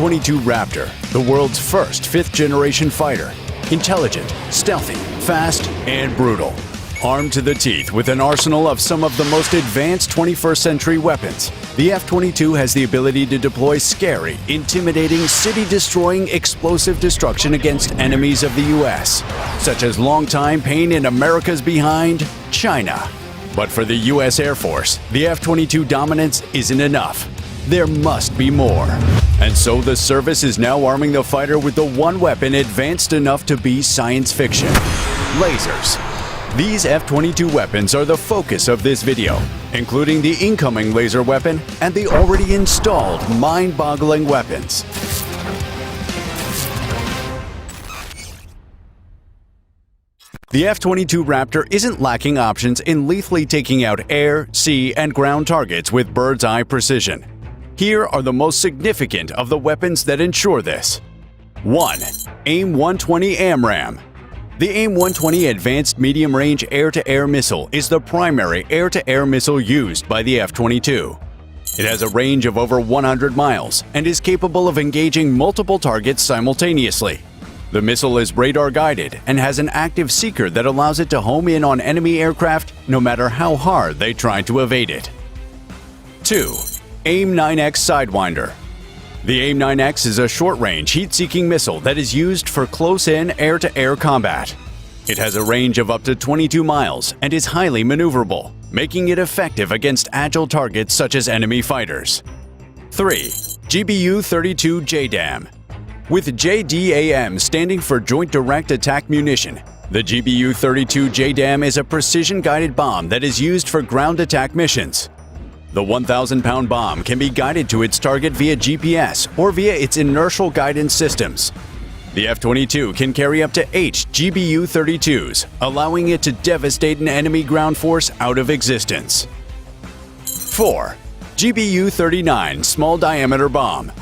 F-22 Raptor, the world's first fifth-generation fighter. Intelligent, stealthy, fast, and brutal. Armed to the teeth with an arsenal of some of the most advanced 21st century weapons, the F-22 has the ability to deploy scary, intimidating, city-destroying explosive destruction against enemies of the U.S., such as longtime pain in America's behind, China. But for the U.S. Air Force, the F-22 dominance isn't enough. There must be more. And so the service is now arming the fighter with the one weapon advanced enough to be science fiction: lasers. These F-22 weapons are the focus of this video, including the incoming laser weapon and the already installed mind-boggling weapons. The F-22 Raptor isn't lacking options in lethally taking out air, sea, and ground targets with bird's-eye precision. Here are the most significant of the weapons that ensure this. 1. AIM-120 AMRAAM. The AIM-120 Advanced Medium-Range Air-to-Air Missile is the primary air-to-air missile used by the F-22. It has a range of over 100 miles and is capable of engaging multiple targets simultaneously. The missile is radar-guided and has an active seeker that allows it to home in on enemy aircraft no matter how hard they try to evade it. 2. AIM-9X Sidewinder. The AIM-9X is a short-range, heat-seeking missile that is used for close-in air-to-air combat. It has a range of up to 22 miles and is highly maneuverable, making it effective against agile targets such as enemy fighters. 3. GBU-32 JDAM. With JDAM standing for Joint Direct Attack Munition, the GBU-32 JDAM is a precision-guided bomb that is used for ground attack missions. The 1,000-pound bomb can be guided to its target via GPS or via its inertial guidance systems. The F-22 can carry up to 8 GBU-32s, allowing it to devastate an enemy ground force out of existence. 4. GBU-39 Small Diameter Bomb.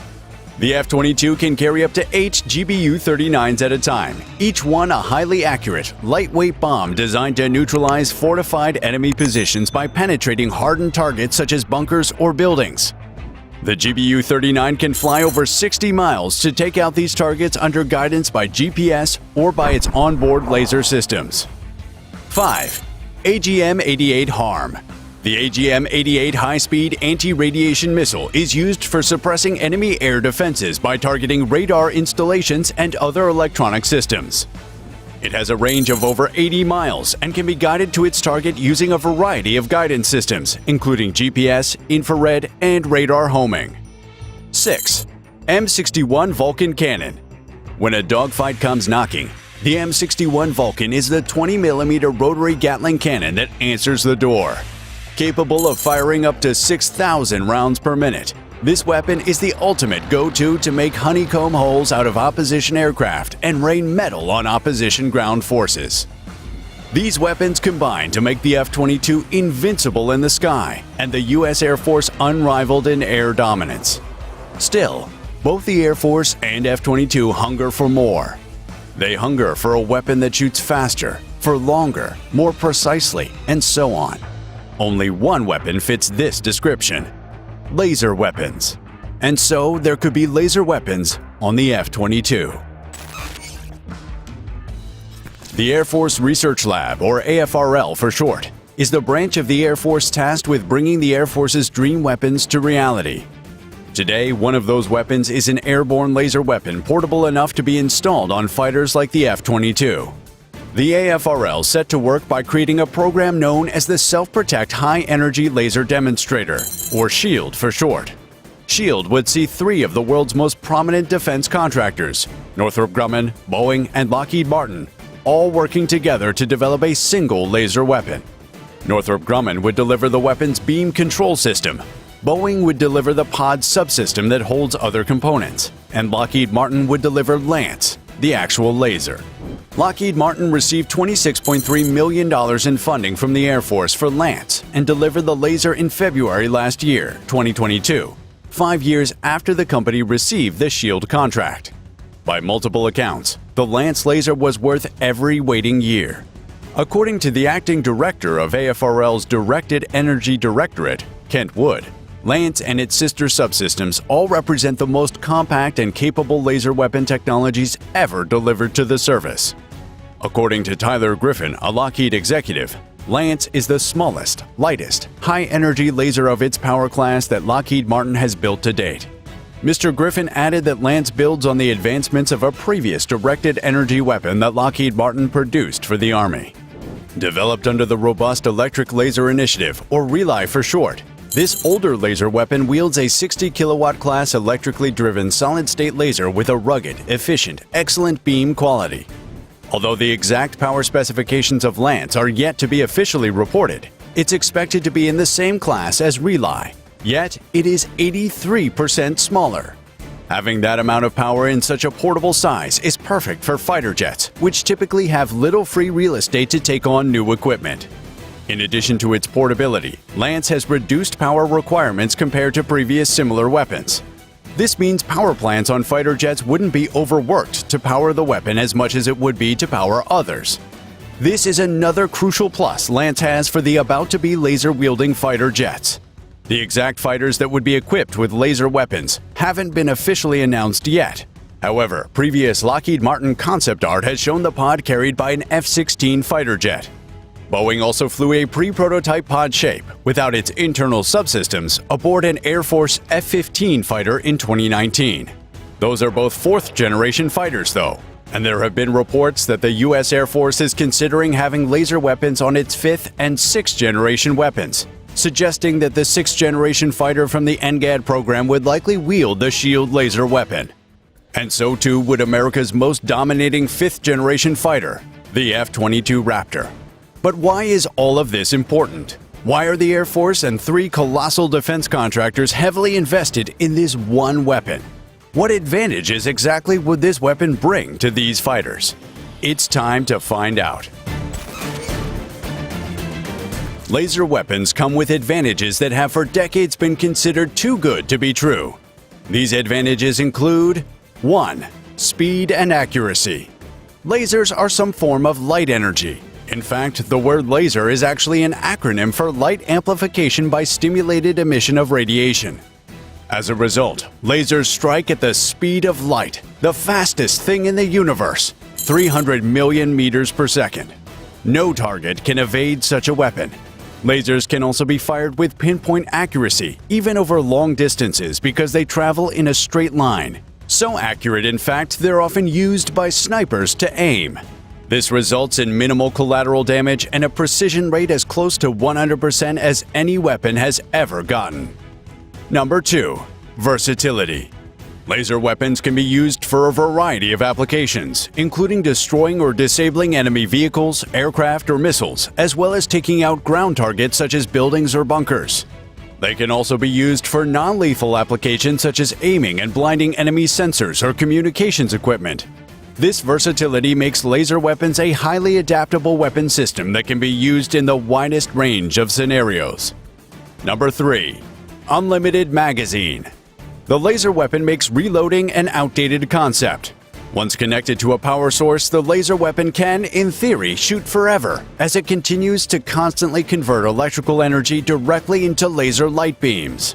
The F-22 can carry up to 8 GBU-39s at a time, each one a highly accurate, lightweight bomb designed to neutralize fortified enemy positions by penetrating hardened targets such as bunkers or buildings. The GBU-39 can fly over 60 miles to take out these targets under guidance by GPS or by its onboard laser systems. 5. AGM-88 HARM. The AGM-88 high-speed anti-radiation missile is used for suppressing enemy air defenses by targeting radar installations and other electronic systems. It has a range of over 80 miles and can be guided to its target using a variety of guidance systems, including GPS, infrared, and radar homing. 6. M61 Vulcan Cannon. When a dogfight comes knocking, the M61 Vulcan is the 20mm rotary Gatling cannon that answers the door. Capable of firing up to 6,000 rounds per minute, this weapon is the ultimate go-to to make honeycomb holes out of opposition aircraft and rain metal on opposition ground forces. These weapons combine to make the F-22 invincible in the sky and the U.S. Air Force unrivaled in air dominance. Still, both the Air Force and F-22 hunger for more. They hunger for a weapon that shoots faster, for longer, more precisely, and so on. Only one weapon fits this description: laser weapons. And so there could be laser weapons on the F-22. The Air Force Research Lab, or AFRL for short, is the branch of the Air Force tasked with bringing the Air Force's dream weapons to reality. Today, one of those weapons is an airborne laser weapon portable enough to be installed on fighters like the F-22. The AFRL set to work by creating a program known as the Self-Protect High Energy Laser Demonstrator, or SHIELD for short. SHIELD would see 3 of the world's most prominent defense contractors, Northrop Grumman, Boeing, and Lockheed Martin, all working together to develop a single laser weapon. Northrop Grumman would deliver the weapon's beam control system, Boeing would deliver the pod subsystem that holds other components, and Lockheed Martin would deliver Lance, the actual laser. Lockheed Martin received $26.3 million in funding from the Air Force for Lance and delivered the laser in February last year, 2022, 5 years after the company received the SHIELD contract. By multiple accounts, the Lance laser was worth every waiting year. According to the acting director of AFRL's Directed Energy Directorate, Kent Wood, Lance and its sister subsystems all represent the most compact and capable laser weapon technologies ever delivered to the service. According to Tyler Griffin, a Lockheed executive, Lance is the smallest, lightest, high-energy laser of its power class that Lockheed Martin has built to date. Mr. Griffin added that Lance builds on the advancements of a previous directed energy weapon that Lockheed Martin produced for the Army. Developed under the Robust Electric Laser Initiative, or RELI for short, this older laser weapon wields a 60-kilowatt class electrically driven solid-state laser with a rugged, efficient, excellent beam quality. Although the exact power specifications of Lance are yet to be officially reported, it's expected to be in the same class as RELI, yet it is 83% smaller. Having that amount of power in such a portable size is perfect for fighter jets, which typically have little free real estate to take on new equipment. In addition to its portability, Lance has reduced power requirements compared to previous similar weapons. This means power plants on fighter jets wouldn't be overworked to power the weapon as much as it would be to power others. This is another crucial plus Lance has for the about-to-be laser-wielding fighter jets. The exact fighters that would be equipped with laser weapons haven't been officially announced yet. However, previous Lockheed Martin concept art has shown the pod carried by an F-16 fighter jet. Boeing also flew a pre-prototype pod shape, without its internal subsystems, aboard an Air Force F-15 fighter in 2019. Those are both fourth-generation fighters, though, and there have been reports that the U.S. Air Force is considering having laser weapons on its fifth- and sixth-generation weapons, suggesting that the sixth-generation fighter from the NGAD program would likely wield the Shield laser weapon. And so too would America's most dominating fifth-generation fighter, the F-22 Raptor. But why is all of this important? Why are the Air Force and three colossal defense contractors heavily invested in this one weapon? What advantages exactly would this weapon bring to these fighters? It's time to find out. Laser weapons come with advantages that have for decades been considered too good to be true. These advantages include 1. Speed and accuracy. Lasers are some form of light energy. In fact, the word laser is actually an acronym for light amplification by stimulated emission of radiation. As a result, lasers strike at the speed of light, the fastest thing in the universe, 300 million meters per second. No target can evade such a weapon. Lasers can also be fired with pinpoint accuracy, even over long distances, because they travel in a straight line. So accurate, in fact, they're often used by snipers to aim. This results in minimal collateral damage and a precision rate as close to 100% as any weapon has ever gotten. Number 2. Versatility. Laser weapons can be used for a variety of applications, including destroying or disabling enemy vehicles, aircraft, or missiles, as well as taking out ground targets such as buildings or bunkers. They can also be used for non-lethal applications such as aiming and blinding enemy sensors or communications equipment. This versatility makes laser weapons a highly adaptable weapon system that can be used in the widest range of scenarios. Number 3. Unlimited magazine. The laser weapon makes reloading an outdated concept. Once connected to a power source, the laser weapon can, in theory, shoot forever, as it continues to constantly convert electrical energy directly into laser light beams.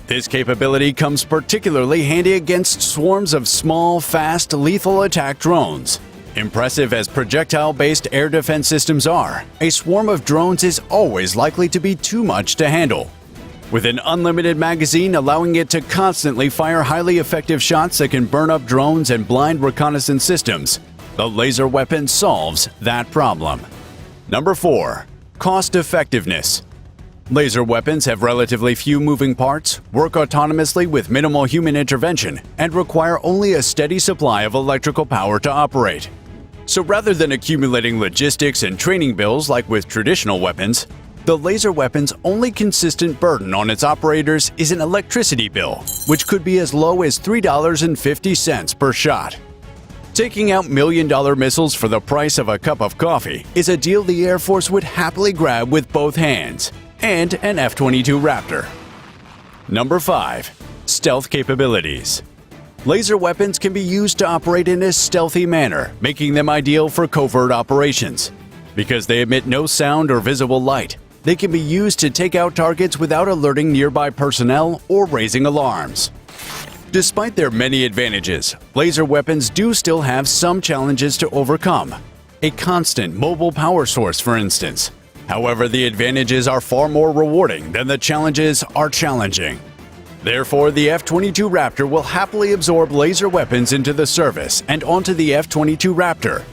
This capability comes particularly handy against swarms of small, fast, lethal attack drones. Impressive as projectile-based air defense systems are, a swarm of drones is always likely to be too much to handle. With an unlimited magazine allowing it to constantly fire highly effective shots that can burn up drones and blind reconnaissance systems, the laser weapon solves that problem. Number 4. Cost effectiveness. Laser weapons have relatively few moving parts, work autonomously with minimal human intervention, and require only a steady supply of electrical power to operate. So rather than accumulating logistics and training bills like with traditional weapons, the laser weapon's only consistent burden on its operators is an electricity bill, which could be as low as $3.50 per shot. Taking out million-dollar missiles for the price of a cup of coffee is a deal the Air Force would happily grab with both hands, and an F-22 Raptor. Number 5. Stealth capabilities. Laser weapons can be used to operate in a stealthy manner, making them ideal for covert operations. Because they emit no sound or visible light, they can be used to take out targets without alerting nearby personnel or raising alarms. Despite their many advantages, laser weapons do still have some challenges to overcome. A constant mobile power source, for instance. However, the advantages are far more rewarding than the challenges are challenging. Therefore, the F-22 Raptor will happily absorb laser weapons into the service and onto the F-22 Raptor.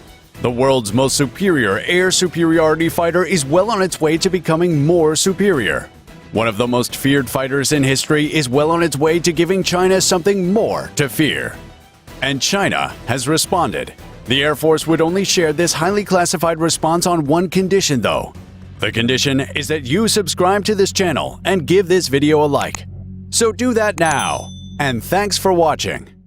The world's most superior air superiority fighter is well on its way to becoming more superior. One of the most feared fighters in history is well on its way to giving China something more to fear. And China has responded. The Air Force would only share this highly classified response on one condition, though. The condition is that you subscribe to this channel and give this video a like. So do that now, and thanks for watching.